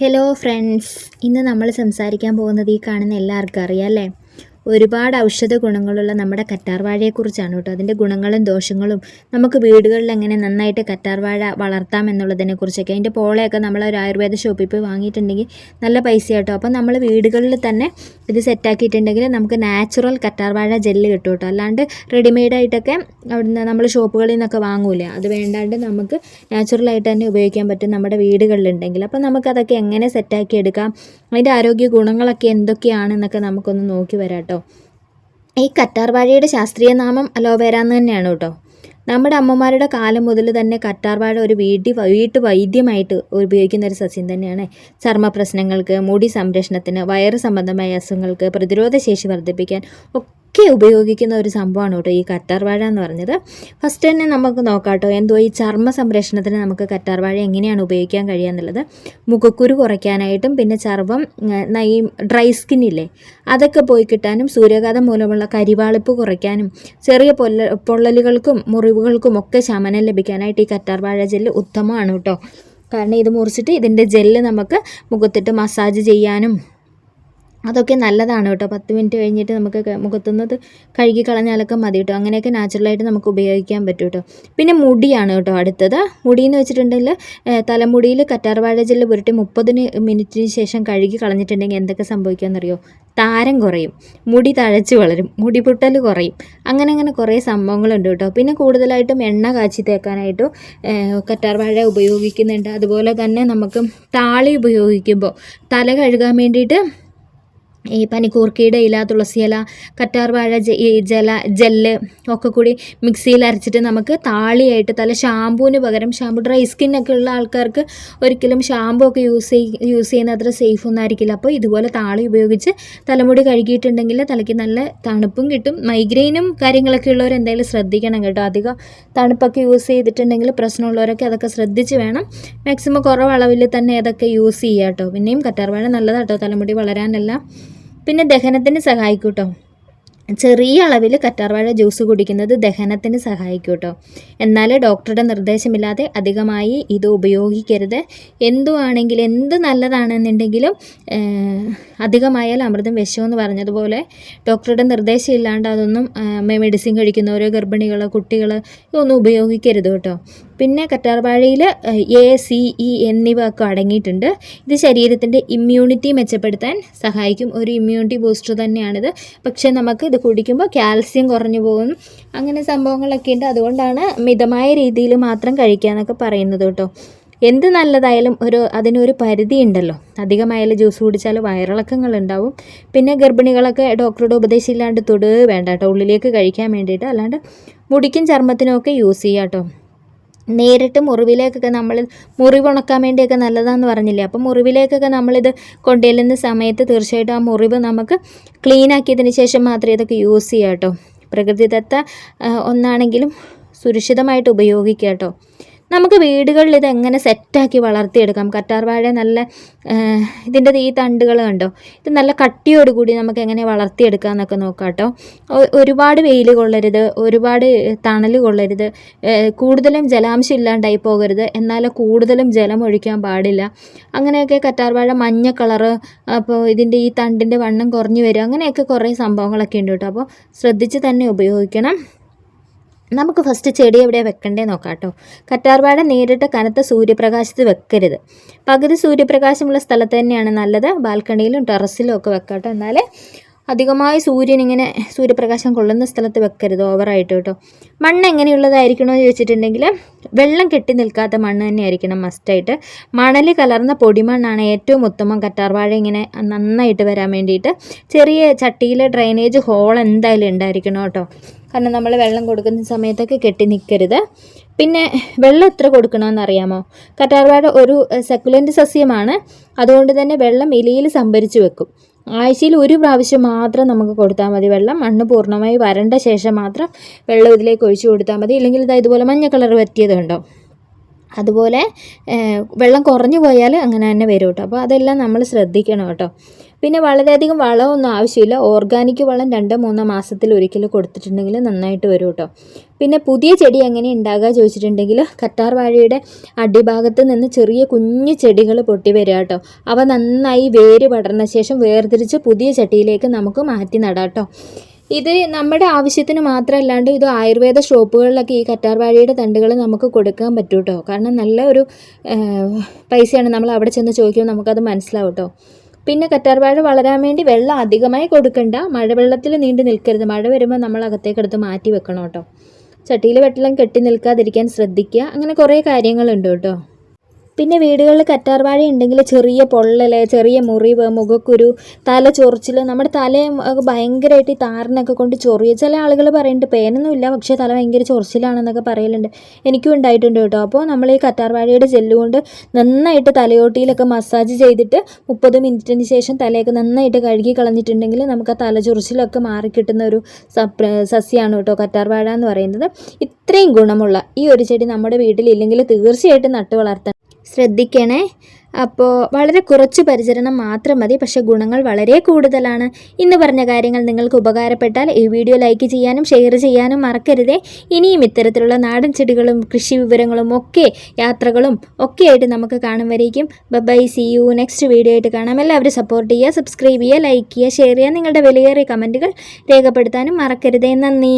Hello friends, ഇന്ന് നമ്മൾ സംസാരിക്കാൻ പോകുന്നത് ഈ കാണുന്ന എല്ലാവർക്കും അറിയാം അല്ലേ? ഒരുപാട് ഔഷധ ഗുണങ്ങളുള്ള നമ്മുടെ കറ്റാർവാഴയെക്കുറിച്ചാണ് കേട്ടോ. അതിൻ്റെ ഗുണങ്ങളും ദോഷങ്ങളും നമുക്ക് വീടുകളിൽ എങ്ങനെ നന്നായിട്ട് കറ്റാർവാഴ വളർത്താം എന്നുള്ളതിനെക്കുറിച്ചൊക്കെ. അതിൻ്റെ പോളയൊക്കെ നമ്മൾ ഒരു ആയുർവേദ ഷോപ്പിൽ പോയി വാങ്ങിയിട്ടുണ്ടെങ്കിൽ നല്ല പൈസ കേട്ടോ. അപ്പോൾ നമ്മൾ വീടുകളിൽ തന്നെ ഇത് സെറ്റാക്കിയിട്ടുണ്ടെങ്കിൽ നമുക്ക് നാച്ചുറൽ കറ്റാർവാഴ ജെല്ല് കിട്ടും കേട്ടോ. അല്ലാണ്ട് റെഡിമെയ്ഡായിട്ടൊക്കെ അവിടുന്ന് നമ്മൾ ഷോപ്പുകളിൽ നിന്നൊക്കെ വാങ്ങൂലേ, അത് വേണ്ടാണ്ട് നമുക്ക് നാച്ചുറലായിട്ട് തന്നെ ഉപയോഗിക്കാൻ പറ്റും നമ്മുടെ വീടുകളിലുണ്ടെങ്കിൽ. അപ്പോൾ നമുക്കതൊക്കെ എങ്ങനെ സെറ്റാക്കി എടുക്കാം, അതിൻ്റെ ആരോഗ്യ ഗുണങ്ങളൊക്കെ എന്തൊക്കെയാണെന്നൊക്കെ നമുക്കൊന്ന് നോക്കി വരാം കേട്ടോ. ഈ കറ്റാർവാഴയുടെ ശാസ്ത്രീയ നാമം അലോവേര എന്ന് തന്നെയാണ് കേട്ടോ. നമ്മുടെ അമ്മമാരുടെ കാലം മുതൽ തന്നെ കറ്റാർവാഴ ഒരു വീട്ടു വൈദ്യമായിട്ട് ഉപയോഗിക്കുന്ന ഒരു സസ്യം തന്നെയാണ്. ചർമ്മ പ്രശ്നങ്ങൾക്ക്, മുടി സംരക്ഷണത്തിന്, വയറ് സംബന്ധമായ അസുഖങ്ങൾക്ക്, പ്രതിരോധശേഷി വർദ്ധിപ്പിക്കാൻ ഒക്കെ ഉപയോഗിക്കുന്ന ഒരു സംഭവമാണ് കേട്ടോ ഈ കറ്റാർവാഴ എന്ന് പറഞ്ഞത്. ഫസ്റ്റ് തന്നെ നമുക്ക് നോക്കാം കേട്ടോ, ഈ ചർമ്മ സംരക്ഷണത്തിന് നമുക്ക് കറ്റാർവാഴ എങ്ങനെയാണ് ഉപയോഗിക്കാൻ കഴിയുക എന്നുള്ളത്. മുഖക്കുരു കുറയ്ക്കാനായിട്ടും പിന്നെ ചർമ്മം ഈ ഡ്രൈ സ്കിന്നില്ലേ അതൊക്കെ പോയി കിട്ടാനും, സൂര്യാഘാതം മൂലമുള്ള കരിവാളിപ്പ് കുറയ്ക്കാനും, ചെറിയ പൊള്ളലുകൾക്കും മുറിവുകൾക്കും ഒക്കെ ശമനം ലഭിക്കാനായിട്ട് ഈ കറ്റാർവാഴ ജെല്ല് ഉത്തമമാണ് കേട്ടോ. കാരണം ഇത് മുറിച്ചിട്ട് ഇതിൻ്റെ ജെല്ല് നമുക്ക് മുഖത്തിട്ട് മസാജ് ചെയ്യാനും അതൊക്കെ നല്ലതാണ് കേട്ടോ. 10 മിനിറ്റ് കഴിഞ്ഞിട്ട് നമുക്ക് മുഖത്തുനിന്നത് കഴുകി കളഞ്ഞാലൊക്കെ മതി കേട്ടോ. അങ്ങനെയൊക്കെ നാച്ചുറലായിട്ട് നമുക്ക് ഉപയോഗിക്കാൻ പറ്റും കേട്ടോ. പിന്നെ മുടിയാണ് കേട്ടോ അടുത്തത്. മുടിയെന്ന് വെച്ചിട്ടുണ്ടെങ്കിൽ തലമുടിയിൽ കറ്റാർവാഴ ജെല്ല് പുരട്ടി 30 മിനിറ്റിന് ശേഷം കഴുകി കളഞ്ഞിട്ടുണ്ടെങ്കിൽ എന്തൊക്കെ സംഭവിക്കാമെന്നറിയോ? താരം കുറയും, മുടി തഴച്ച് വളരും, മുടി പൊട്ടൽ കുറയും, അങ്ങനെ കുറേ സംഭവങ്ങളുണ്ട് കേട്ടോ. പിന്നെ കൂടുതലായിട്ടും എണ്ണ കാച്ചി തേക്കാനായിട്ടും കറ്റാർവാഴ ഉപയോഗിക്കുന്നുണ്ട്. അതുപോലെ തന്നെ നമുക്ക് താളി ഉപയോഗിക്കുമ്പോൾ തല കഴുകാൻ വേണ്ടിയിട്ട് ഈ പനിക്കൂർക്കയുടെ ഇല, തുളസിയില, കറ്റാർവാഴ ജെല്ല് ഒക്കെ കൂടി മിക്സിയിൽ അരച്ചിട്ട് നമുക്ക് താളിയായിട്ട് ഷാമ്പൂവിന് പകരം, ഷാമ്പു ഡ്രൈ സ്കിന്നൊക്കെ ഉള്ള ആൾക്കാർക്ക് ഒരിക്കലും ഷാമ്പു ഒക്കെ യൂസ് ചെയ്യുന്ന അത്ര സേഫ് ഒന്നും ആയിരിക്കില്ല. അപ്പോൾ ഇതുപോലെ താളി ഉപയോഗിച്ച് തലമുടി കഴുകിയിട്ടുണ്ടെങ്കിൽ തലയ്ക്ക് നല്ല തണുപ്പും കിട്ടും. മൈഗ്രെയിനും കാര്യങ്ങളൊക്കെ ഉള്ളവർ എന്തായാലും ശ്രദ്ധിക്കണം കേട്ടോ. അധികം തണുപ്പൊക്കെ യൂസ് ചെയ്തിട്ടുണ്ടെങ്കിൽ പ്രശ്നമുള്ളവരൊക്കെ അതൊക്കെ ശ്രദ്ധിച്ച് വേണം. മാക്സിമം കുറവ് അളവിൽ തന്നെ അതൊക്കെ യൂസ് ചെയ്യുക കേട്ടോ. പിന്നെയും കറ്റാർവാഴ നല്ലതാട്ടോ തലമുടി വളരാനെല്ലാം. പിന്നെ ദഹനത്തിന് സഹായിക്കും കേട്ടോ. ചെറിയ അളവിൽ കറ്റാർവാഴ ജ്യൂസ് കുടിക്കുന്നത് ദഹനത്തിന് സഹായിക്കും കേട്ടോ. എന്നാൽ ഡോക്ടറുടെ നിർദ്ദേശമില്ലാതെ അധികമായി ഇത് ഉപയോഗിക്കരുത്. എന്തുവാണെങ്കിലും, എന്ത് നല്ലതാണെന്നുണ്ടെങ്കിലും അധികമായാൽ അമൃതം വിഷമെന്ന് പറഞ്ഞതുപോലെ ഡോക്ടറുടെ നിർദ്ദേശം ഇല്ലാണ്ട് അതൊന്നും മെഡിസിൻ കഴിക്കുന്നവരോ ഗർഭിണികളോ കുട്ടികൾ ഇതൊന്നും ഉപയോഗിക്കരുത് കേട്ടോ. പിന്നെ കറ്റാർവാഴയിൽ ACE എന്നിവ ഒക്കെ അടങ്ങിയിട്ടുണ്ട്. ഇത് ശരീരത്തിൻ്റെ ഇമ്മ്യൂണിറ്റി മെച്ചപ്പെടുത്താൻ സഹായിക്കും. ഒരു ഇമ്മ്യൂണിറ്റി ബൂസ്റ്റർ തന്നെയാണിത്. പക്ഷേ നമുക്ക് ഇത് കുടിക്കുമ്പോൾ കാൽസ്യം കുറഞ്ഞു പോകും, അങ്ങനെ സംഭവങ്ങളൊക്കെ ഉണ്ട്. അതുകൊണ്ടാണ് മിതമായ രീതിയിൽ മാത്രം കഴിക്കുക എന്നൊക്കെ പറയുന്നത് കേട്ടോ. എന്ത് നല്ലതായാലും അതിനൊരു പരിധി ഉണ്ടല്ലോ. അധികമായാലും ജ്യൂസ് കുടിച്ചാൽ വയറിളക്കങ്ങൾ ഉണ്ടാവും. പിന്നെ ഗർഭിണികളൊക്കെ ഡോക്ടറുടെ ഉപദേശം ഇല്ലാണ്ട് വേണ്ട കേട്ടോ ഉള്ളിലേക്ക് കഴിക്കാൻ വേണ്ടിയിട്ട്. അല്ലാണ്ട് മുടിക്കും ചർമ്മത്തിനും ഒക്കെ യൂസ് ചെയ്യാം കേട്ടോ. നേരിട്ട് മുറിവിലേക്കൊക്കെ മുറിവുണക്കാൻ വേണ്ടിയൊക്കെ നല്ലതാണെന്ന് പറഞ്ഞില്ലേ. അപ്പോൾ മുറിവിലേക്കൊക്കെ നമ്മളിത് കൊണ്ടുചെല്ലുന്ന സമയത്ത് തീർച്ചയായിട്ടും ആ മുറിവ് നമുക്ക് ക്ലീൻ ആക്കിയതിന് ശേഷം മാത്രമേ ഇതൊക്കെ യൂസ് ചെയ്യാം കേട്ടോ. പ്രകൃതിദത്ത ഒന്നാണെങ്കിലും സുരക്ഷിതമായിട്ട് ഉപയോഗിക്കുക കേട്ടോ. നമുക്ക് വീടുകളിൽ ഇത് എങ്ങനെ സെറ്റാക്കി വളർത്തിയെടുക്കാം. കറ്റാർവാഴ നല്ല ഇതിൻ്റെ ഈ തണ്ടുകൾ കണ്ടോ, ഇത് നല്ല കട്ടിയോടുകൂടി നമുക്ക് എങ്ങനെ വളർത്തിയെടുക്കാം എന്നൊക്കെ നോക്കാം കേട്ടോ. ഒരുപാട് വെയിൽ കൊള്ളരുത്, ഒരുപാട് തണൽ കൊള്ളരുത്, കൂടുതലും ജലാംശം ഇല്ലാണ്ടായി പോകരുത്, എന്നാൽ കൂടുതലും ജലം ഒഴിക്കാൻ പാടില്ല. അങ്ങനെയൊക്കെ കറ്റാർവാഴ മഞ്ഞ കളറ്, അപ്പോൾ ഇതിൻ്റെ ഈ തണ്ടിൻ്റെ വണ്ണം കുറഞ്ഞു വരും, അങ്ങനെയൊക്കെ കുറേ സംഭവങ്ങളൊക്കെ ഉണ്ട് കേട്ടോ. അപ്പോൾ ശ്രദ്ധിച്ച് തന്നെ ഉപയോഗിക്കണം. നമുക്ക് ഫസ്റ്റ് ചെടി എവിടെയാണ് വെക്കേണ്ടത് നോക്കാം കേട്ടോ. കറ്റാർവാഴ നേരിട്ട് കനത്ത സൂര്യപ്രകാശത്ത് വെക്കരുത്. പകുതി സൂര്യപ്രകാശമുള്ള സ്ഥലത്ത് തന്നെയാണ് നല്ലത്. ബാൽക്കണിയിലും ടെറസിലും ഒക്കെ വെക്കാം കേട്ടോ. എന്നാലേ അധികമായി സൂര്യപ്രകാശം കൊള്ളുന്ന സ്ഥലത്ത് വെക്കരുത് ഓവറായിട്ട് കേട്ടോ. മണ്ണ് എങ്ങനെയുള്ളതായിരിക്കണമെന്ന് ചോദിച്ചിട്ടുണ്ടെങ്കിൽ വെള്ളം കെട്ടി നിൽക്കാത്ത മണ്ണ് തന്നെ ആയിരിക്കണം മസ്റ്റായിട്ട്. മണൽ കലർന്ന പൊടിമണ്ണാണ് ഏറ്റവും ഉത്തമം കറ്റാർവാഴ ഇങ്ങനെ നന്നായിട്ട് വരാൻ വേണ്ടിയിട്ട്. ചെറിയ ചട്ടിയിൽ ഡ്രെയിനേജ് ഹോൾ എന്തായാലും ഉണ്ടായിരിക്കണം കേട്ടോ. കാരണം നമ്മൾ വെള്ളം കൊടുക്കുന്ന സമയത്തൊക്കെ കെട്ടി നിൽക്കരുത്. പിന്നെ വെള്ളം എത്ര കൊടുക്കണമെന്ന് അറിയാമോ? കറ്റാർവാഴ ഒരു സക്കുലൻ്റ് സസ്യമാണ്. അതുകൊണ്ട് തന്നെ വെള്ളം ഇലയിൽ സംഭരിച്ച് വെക്കും. ആഴ്ചയിൽ 1 പ്രാവശ്യം മാത്രം നമുക്ക് കൊടുത്താൽ മതി വെള്ളം. മണ്ണ് പൂർണ്ണമായി വരണ്ട ശേഷം മാത്രം വെള്ളം ഇതിലേക്ക് ഒഴിച്ചു കൊടുത്താൽ മതി. ഇല്ലെങ്കിൽ ഇതുപോലെ മഞ്ഞ കളർ പറ്റിയതുണ്ടോ, അതുപോലെ വെള്ളം കുറഞ്ഞു പോയാൽ അങ്ങനെ തന്നെ വരും കേട്ടോ. അപ്പോൾ അതെല്ലാം നമ്മൾ ശ്രദ്ധിക്കണം കേട്ടോ. പിന്നെ വളരെയധികം വളമൊന്നും ആവശ്യമില്ല. ഓർഗാനിക് വളം 2-3 മാസത്തിൽ ഒരിക്കൽ കൊടുത്തിട്ടുണ്ടെങ്കിൽ നന്നായിട്ട് വരും കേട്ടോ. പിന്നെ പുതിയ ചെടി എങ്ങനെ ഉണ്ടാകുക ചോദിച്ചിട്ടുണ്ടെങ്കിൽ കറ്റാർ വാഴയുടെ അടിഭാഗത്ത് നിന്ന് ചെറിയ കുഞ്ഞു ചെടികൾ പൊട്ടി വരിക കേട്ടോ. അവ നന്നായി വേര് പടർന്ന ശേഷം വേർതിരിച്ച് പുതിയ ചട്ടിയിലേക്ക് നമുക്ക് മാറ്റി നടാം കേട്ടോ. ഇത് നമ്മുടെ ആവശ്യത്തിന് മാത്രമല്ലാണ്ട് ഇത് ആയുർവേദ ഷോപ്പുകളിലൊക്കെ ഈ കറ്റാർ വാഴയുടെ തണ്ടുകൾ നമുക്ക് കൊടുക്കാൻ പറ്റും കേട്ടോ. കാരണം നല്ല ഒരു പൈസയാണ്. നമ്മൾ അവിടെ ചെന്ന് ചോദിക്കുമ്പോൾ നമുക്കത് മനസ്സിലാവും കേട്ടോ. പിന്നെ കറ്റാർ വാഴ വളരാൻ വേണ്ടി വെള്ളം അധികമായി കൊടുക്കണ്ട. മഴവെള്ളത്തിൽ നീണ്ടു നിൽക്കരുത്. മഴ വരുമ്പോൾ നമ്മൾ അകത്തേക്കെടുത്ത് മാറ്റി വെക്കണം കേട്ടോ. ചട്ടിയിൽ വെള്ളം കെട്ടി നിൽക്കാതിരിക്കാൻ ശ്രദ്ധിക്കുക. അങ്ങനെ കുറേ കാര്യങ്ങളുണ്ട് കേട്ടോ. പിന്നെ വീടുകളിൽ കറ്റാർ വാഴ ഉണ്ടെങ്കിൽ ചെറിയ പൊള്ളൽ, ചെറിയ മുറിവ്, മുഖക്കുരു, തല ചൊറിച്ചിൽ, നമ്മുടെ തലയും ഭയങ്കരമായിട്ട് ഈ താരനൊക്കെ കൊണ്ട് ചൊറിയ. ചില ആളുകൾ പറയുന്നുണ്ട് പേനൊന്നുമില്ല പക്ഷേ തല ഭയങ്കര ചൊറിച്ചിലാണെന്നൊക്കെ പറയലുണ്ട്. എനിക്കും ഉണ്ടായിട്ടുണ്ട് കേട്ടോ. അപ്പോൾ നമ്മൾ ഈ കറ്റാർ വാഴയുടെ ജെല്ല് കൊണ്ട് നന്നായിട്ട് തലയോട്ടിയിലൊക്കെ മസാജ് ചെയ്തിട്ട് 30 മിനിറ്റിന് ശേഷം തലയൊക്കെ നന്നായിട്ട് കഴുകി കളഞ്ഞിട്ടുണ്ടെങ്കിൽ നമുക്ക് ആ തല ചൊറിച്ചിലൊക്കെ മാറിക്കിട്ടുന്ന ഒരു സസ്യമാണ് കേട്ടോ കറ്റാർ വാഴ എന്ന് പറയുന്നത്. ഇത്രയും ഗുണമുള്ള ഈ ഒരു ചെടി നമ്മുടെ വീട്ടിലില്ലെങ്കിൽ തീർച്ചയായിട്ടും നട്ടു വളർത്തണം. ശ്രദ്ധിക്കണേ. അപ്പോൾ വളരെ കുറച്ച് പരിചരണം മാത്രം മതി, പക്ഷേ ഗുണങ്ങൾ വളരെ കൂടുതലാണ്. ഇന്ന് പറഞ്ഞ കാര്യങ്ങൾ നിങ്ങൾക്ക് ഉപകാരപ്പെട്ടാൽ ഈ വീഡിയോ ലൈക്ക് ചെയ്യാനും ഷെയർ ചെയ്യാനും മറക്കരുതേ. ഇനിയും ഇത്തരത്തിലുള്ള നാടൻ ചെടികളും കൃഷി വിവരങ്ങളും ഒക്കെ യാത്രകളും ഒക്കെ ആയിട്ട് നമുക്ക് കാണും വരേക്കും. Bye, see you. Next video ആയിട്ട് കാണാം. എല്ലാവരും സപ്പോർട്ട് ചെയ്യുക, സബ്സ്ക്രൈബ് ചെയ്യുക, ലൈക്ക് ചെയ്യുക, ഷെയർ ചെയ്യുക. നിങ്ങളുടെ വിലയേറിയ കമൻറ്റുകൾ രേഖപ്പെടുത്താനും മറക്കരുതേ. നന്ദി.